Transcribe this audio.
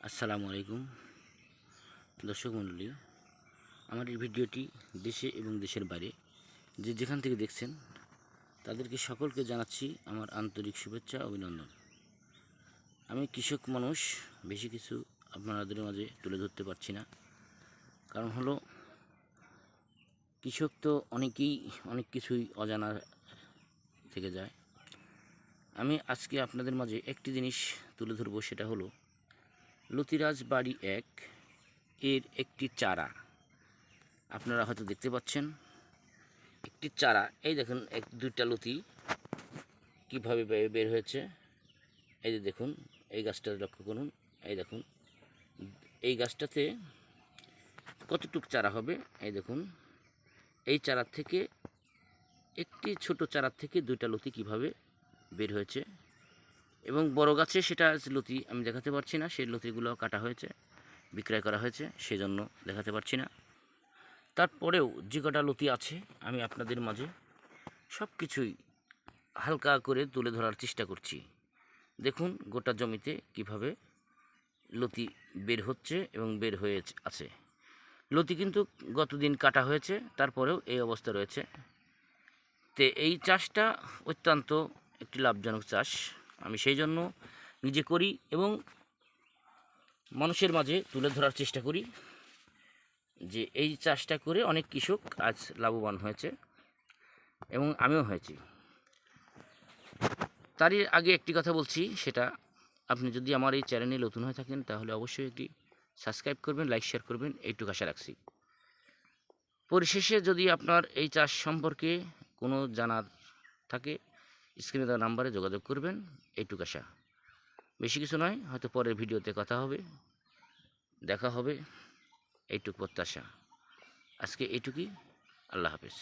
আসসালামু আলাইকুম দর্শক মণ্ডলী, আমার এই ভিডিওটি দেশে এবং দেশের বাইরে যেখান থেকে দেখছেন তাদেরকে সকলকে জানাচ্ছি আমার আন্তরিক শুভেচ্ছা অভিনন্দন। আমি কৃষক মানুষ, বেশি কিছু আপনাদের মাঝে তুলে ধরতে পারছি না, কারণ হলো কৃষক তো অনেক কিছুই অজানা থেকে যায়। আমি আজকে আপনাদের মাঝে একটি জিনিস তুলে ধরবো, সেটা হলো লতিরাজ বাড়ি 1 এর একটি চারা। আপনারা হয়তো দেখতে পাচ্ছেন একটি চারা। এই দেখুন, দুইটা লতি কীভাবে বের হয়েছে। এই যে দেখুন, এই গাছটা লক্ষ্য করুন। এই দেখুন, এই গাছটাতে কতটুক চারা হবে। এই দেখুন, এই চারা থেকে একটি ছোট চারা থেকে দুইটা লতি কিভাবে বের হয়েছে, এবং বড় গাছে সেটা লতি আমি দেখাতে পারছি না। সেই লতিগুলো কাটা হয়েছে, বিক্রয় করা হয়েছে, সেজন্য দেখাতে পারছি না। তারপরেও যে কটা লতি আছে আমি আপনাদের মাঝে সব কিছুই হালকা করে তুলে ধরার চেষ্টা করছি। দেখুন গোটা জমিতে কিভাবে লতি বের হচ্ছে এবং বের হয়ে আছে। লতি কিন্তু গতদিন কাটা হয়েছে, তারপরেও এই অবস্থা রয়েছে। তে এই চাষটা অত্যন্ত একটি লাভজনক চাষ। আমি সেই জন্য নিজে করি এবং মানুষের মাঝে তুলে ধরার চেষ্টা করি যে এই চাষটা করে অনেক কৃষক আজ লাভবান হয়েছে এবং আমিও হয়েছি। তারই আগে একটি কথা বলছি, সেটা আপনি যদি আমার এই চ্যানেলে নতুন হয়ে থাকেন তাহলে অবশ্যই একটি সাবস্ক্রাইব করবেন, লাইক শেয়ার করবেন, এইটুকু আশা রাখছি। পরিশেষে যদি আপনার এই চাষ সম্পর্কে কোনো জানার থাকে স্ক্রিনে দেওয়া নাম্বারে যোগাযোগ করবেন, এইটুকু আশা। বেশি কিছু নয়, হয়তো পরের ভিডিওতে কথা হবে, দেখা হবে, এইটুকু প্রত্যাশা। আজকে এইটুকুই। আল্লাহ হাফেজ।